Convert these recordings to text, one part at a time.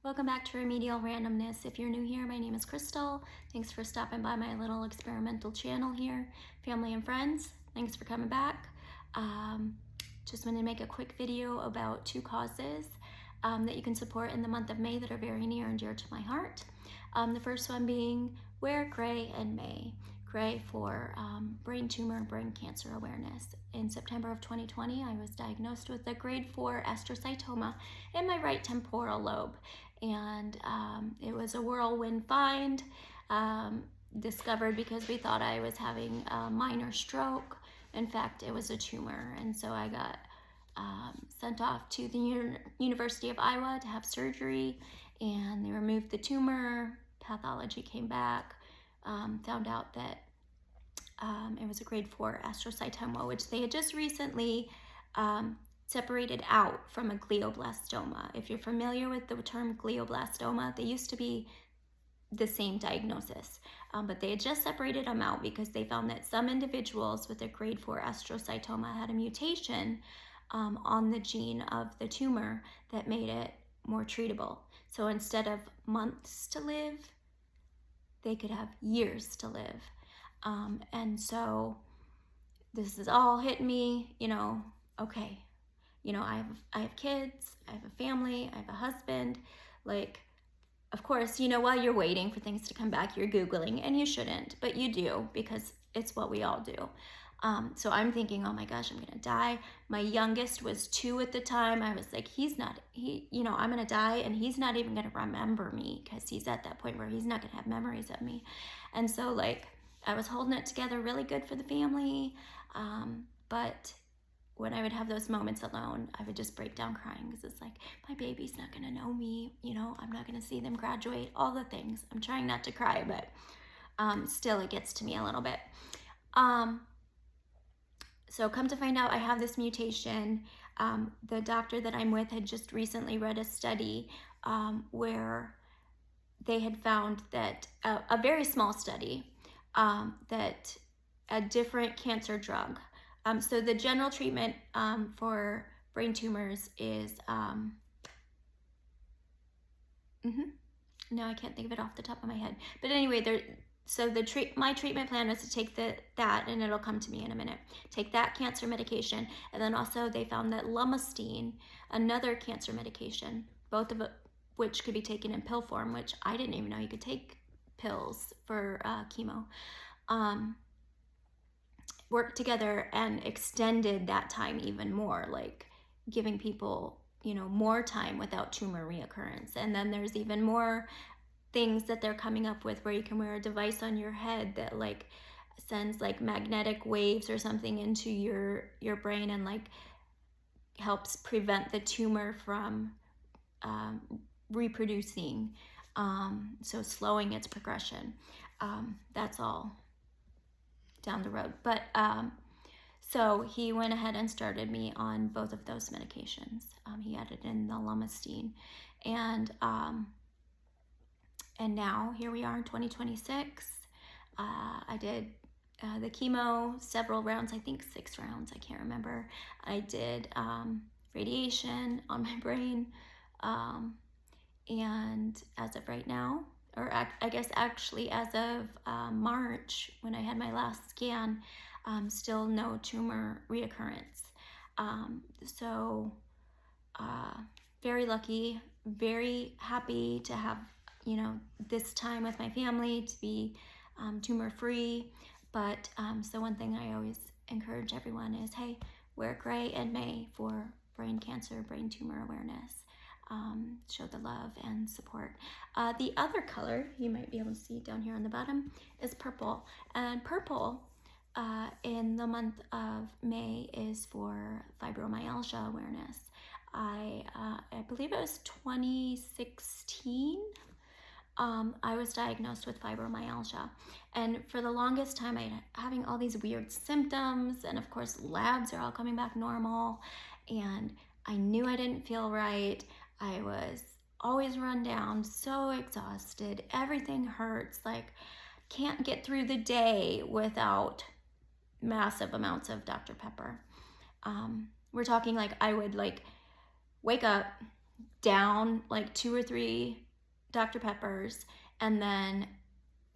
Welcome back to Remedial Randomness. If you're new here, my name is Crystal. Thanks for stopping by my little experimental channel here. Family and friends, thanks for coming back. Just wanted to make a quick video about two causes that you can support in the month of May that are very near and dear to my heart. The first one being Wear Gray in May. Gray for brain tumor, brain cancer awareness. In September of 2020, I was diagnosed with a grade 4 astrocytoma in my right temporal lobe. And it was a whirlwind find, discovered because we thought I was having a minor stroke. In fact, it was a tumor. And so I got sent off to the University of Iowa to have surgery, and they removed the tumor. Pathology came back. Found out that it was a grade 4 astrocytoma, which they had just recently separated out from a glioblastoma. If you're familiar with the term glioblastoma, they used to be the same diagnosis, but they had just separated them out because they found that some individuals with a grade 4 astrocytoma had a mutation on the gene of the tumor that made it more treatable. So instead of months to live, they could have years to live. And so this is all hitting me, okay, I have kids, I have a family, I have a husband. Like, of course, while you're waiting for things to come back, you're Googling, and you shouldn't, but you do because it's what we all do. So I'm thinking, oh my gosh, I'm gonna die. My youngest was 2 at the time. I was like, I'm gonna die, and he's not even gonna remember me because he's at that point where he's not gonna have memories of me. And so I was holding it together really good for the family. But when I would have those moments alone, I would just break down crying because it's like, my baby's not gonna know me, I'm not gonna see them graduate, all the things. I'm trying not to cry, but still it gets to me a little bit. So come to find out, I have this mutation. The doctor that I'm with had just recently read a study where they had found that, a very small study, that a different cancer drug. So the general treatment for brain tumors is, no, I can't think of it off the top of my head. But anyway, my treatment plan was to take that, and it'll come to me in a minute. Take that cancer medication, and then also they found that lomustine, another cancer medication, both of which could be taken in pill form, which I didn't even know you could take pills for chemo, worked together and extended that time even more, like giving people, more time without tumor reoccurrence. And then there's even more things that they're coming up with where you can wear a device on your head that sends magnetic waves or something into your brain and helps prevent the tumor from reproducing, so slowing its progression. That's all down the road. But so he went ahead and started me on both of those medications. He added in the lomustine, and now here we are in 2026. I did the chemo, several rounds, I think 6 rounds, I can't remember. I did radiation on my brain, and as of right now, or I guess actually as of March, when I had my last scan, still no tumor reoccurrence. So very lucky, very happy to have, this time with my family, to be tumor-free. But so one thing I always encourage everyone is, hey, wear gray in May for brain cancer, brain tumor awareness. Show the love and support. The other color you might be able to see down here on the bottom is purple. And purple in the month of May is for fibromyalgia awareness. I believe it was 2016. I was diagnosed with fibromyalgia, and for the longest time I having all these weird symptoms, and of course labs are all coming back normal, and I knew I didn't feel right. I was always run down, so exhausted, everything hurts, can't get through the day without massive amounts of Dr. Pepper. We're talking I would wake up, down like 2 or 3 Dr. Peppers, and then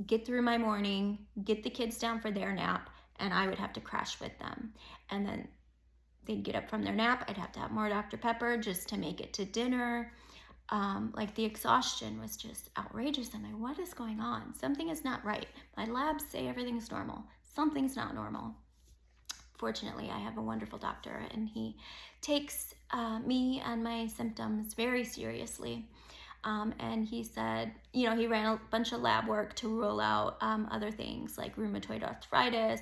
get through my morning, get the kids down for their nap, and I would have to crash with them. And then they'd get up from their nap, I'd have to have more Dr. Pepper just to make it to dinner. Like the exhaustion was just outrageous. I'm like, what is going on? Something is not right. My labs say everything's normal. Something's not normal. Fortunately, I have a wonderful doctor, and he takes me and my symptoms very seriously. And he said, you know, he ran a bunch of lab work to rule out other things like rheumatoid arthritis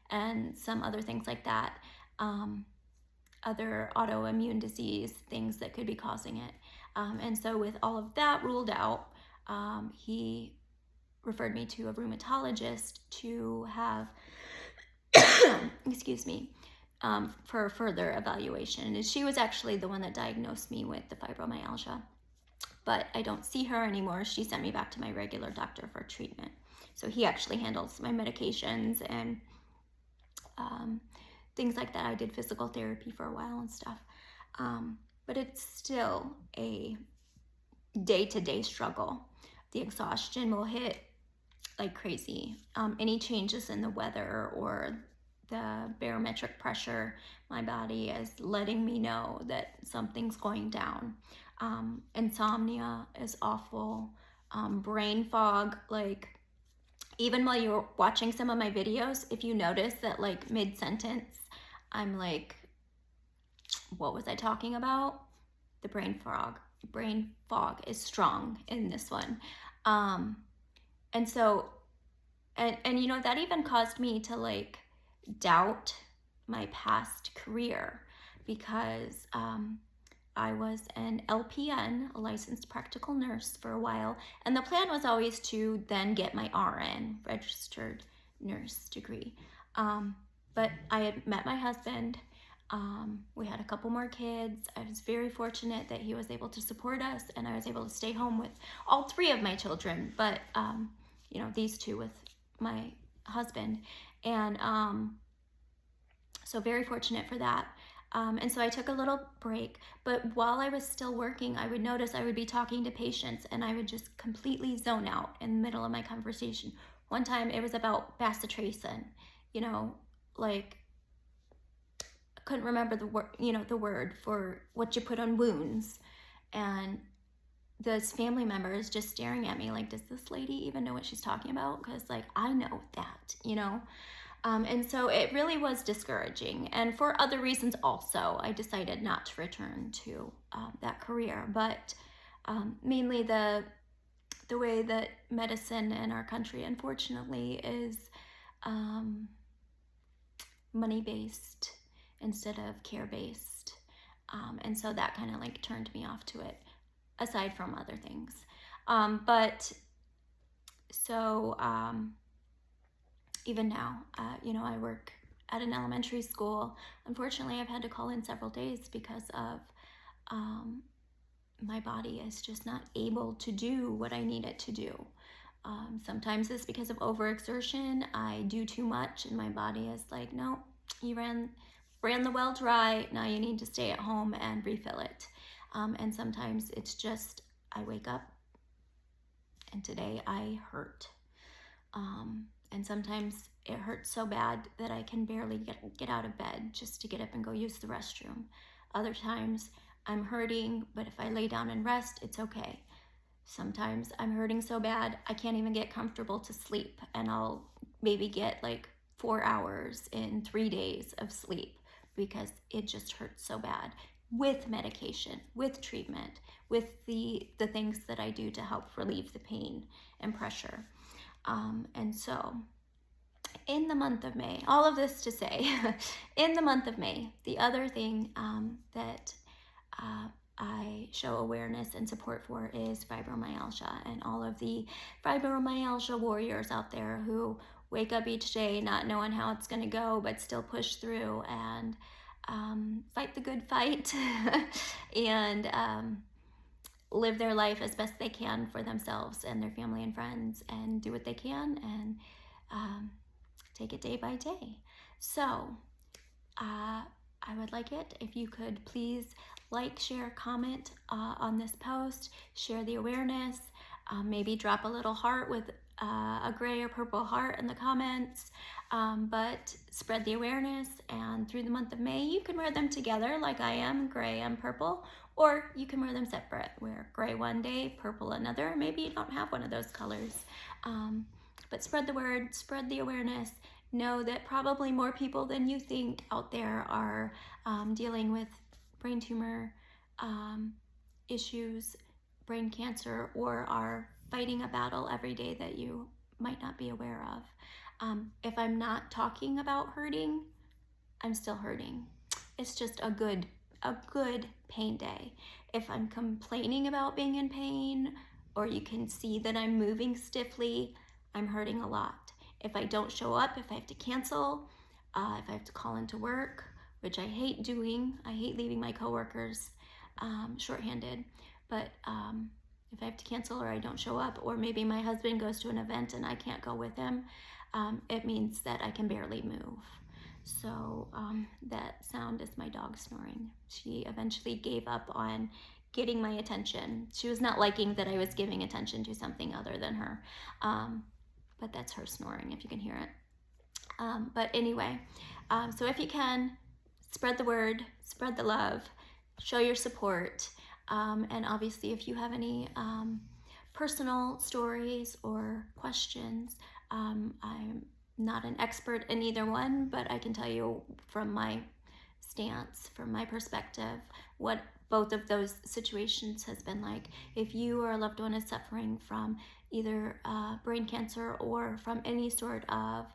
and some other things like that, other autoimmune disease, things that could be causing it. And so with all of that ruled out, he referred me to a rheumatologist to have, excuse me, for further evaluation. And she was actually the one that diagnosed me with the fibromyalgia. But I don't see her anymore. She sent me back to my regular doctor for treatment. So he actually handles my medications and things like that. I did physical therapy for a while and stuff. But it's still a day-to-day struggle. The exhaustion will hit like crazy. Any changes in the weather or the barometric pressure, my body is letting me know that something's going down. Insomnia is awful. Brain fog, like even while you're watching some of my videos, if you notice that like mid-sentence, I'm like, what was I talking about? The brain fog is strong in this one. And so, and you know, that even caused me to like doubt my past career, because I was an LPN, a licensed practical nurse, for a while, and the plan was always to then get my RN, registered nurse degree. But I had met my husband. We had a couple more kids. I was very fortunate that he was able to support us, and I was able to stay home with all 3 of my children, but you know, these 2 with my husband. And so very fortunate for that. And so I took a little break, but while I was still working, I would notice I would be talking to patients and I would just completely zone out in the middle of my conversation. One time it was about bacitracin, you know, like I couldn't remember the word, you know, the word for what you put on wounds. And this family member is just staring at me like, does this lady even know what she's talking about? Because like, I know that, you know. And so it really was discouraging. And for other reasons also, I decided not to return to that career. But mainly the way that medicine in our country, unfortunately, is money-based instead of care-based. And so that kind of like turned me off to it, aside from other things. Even now, you know, I work at an elementary school. Unfortunately, I've had to call in several days because of my body is just not able to do what I need it to do. Sometimes it's because of overexertion. I do too much and my body is like, no, you ran the well dry. Now you need to stay at home and refill it. And sometimes it's just, I wake up and today I hurt. And sometimes it hurts so bad that I can barely get out of bed just to get up and go use the restroom. Other times I'm hurting, but if I lay down and rest, it's okay. Sometimes I'm hurting so bad I can't even get comfortable to sleep, and I'll maybe get like 4 hours in 3 days of sleep because it just hurts so bad. With medication, with treatment, with the things that I do to help relieve the pain and pressure. And so in the month of May, all of this to say, in the month of May, the other thing that I show awareness and support for is fibromyalgia, and all of the fibromyalgia warriors out there who wake up each day not knowing how it's going to go, but still push through and fight the good fight and live their life as best they can for themselves and their family and friends, and do what they can and take it day by day. So I would like it if you could please like, share, comment on this post, share the awareness, maybe drop a little heart with a gray or purple heart in the comments, but spread the awareness. And through the month of May, you can wear them together like I am, gray and purple, or you can wear them separate. Wear gray one day, purple another. Maybe you don't have one of those colors. But spread the word, spread the awareness. Know that probably more people than you think out there are dealing with brain tumor issues, brain cancer, or are fighting a battle every day that you might not be aware of. If I'm not talking about hurting, I'm still hurting. It's just a good pain day. If I'm complaining about being in pain, or you can see that I'm moving stiffly, I'm hurting a lot. If I don't show up, if I have to cancel, if I have to call into work, which I hate doing, I hate leaving my coworkers shorthanded, but if I have to cancel or I don't show up, or maybe my husband goes to an event and I can't go with him, it means that I can barely move. So that sound is my dog snoring. She eventually gave up on getting my attention. She was not liking that I was giving attention to something other than her. But that's her snoring, if you can hear it. But anyway, so if you can, spread the word, spread the love, show your support. And obviously, if you have any personal stories or questions, I'm not an expert in either one, but I can tell you from my stance, from my perspective, what both of those situations has been like. If you or a loved one is suffering from either brain cancer or from any sort of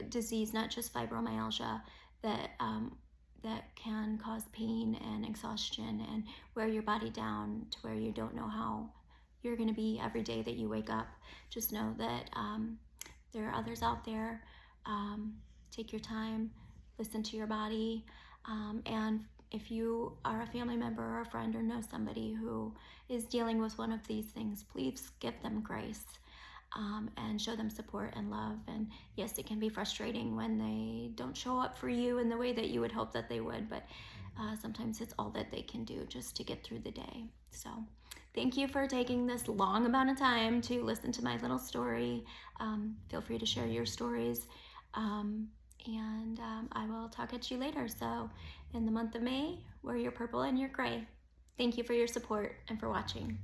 disease, not just fibromyalgia, that can cause pain and exhaustion and wear your body down to where you don't know how you're going to be every day that you wake up, just know that there are others out there. Take your time, listen to your body, and if you are a family member or a friend or know somebody who is dealing with one of these things, please give them grace and show them support and love. And yes, it can be frustrating when they don't show up for you in the way that you would hope that they would, but sometimes it's all that they can do just to get through the day. So thank you for taking this long amount of time to listen to my little story. Feel free to share your stories. And I will talk at you later. So in the month of May, wear your purple and your gray. Thank you for your support and for watching.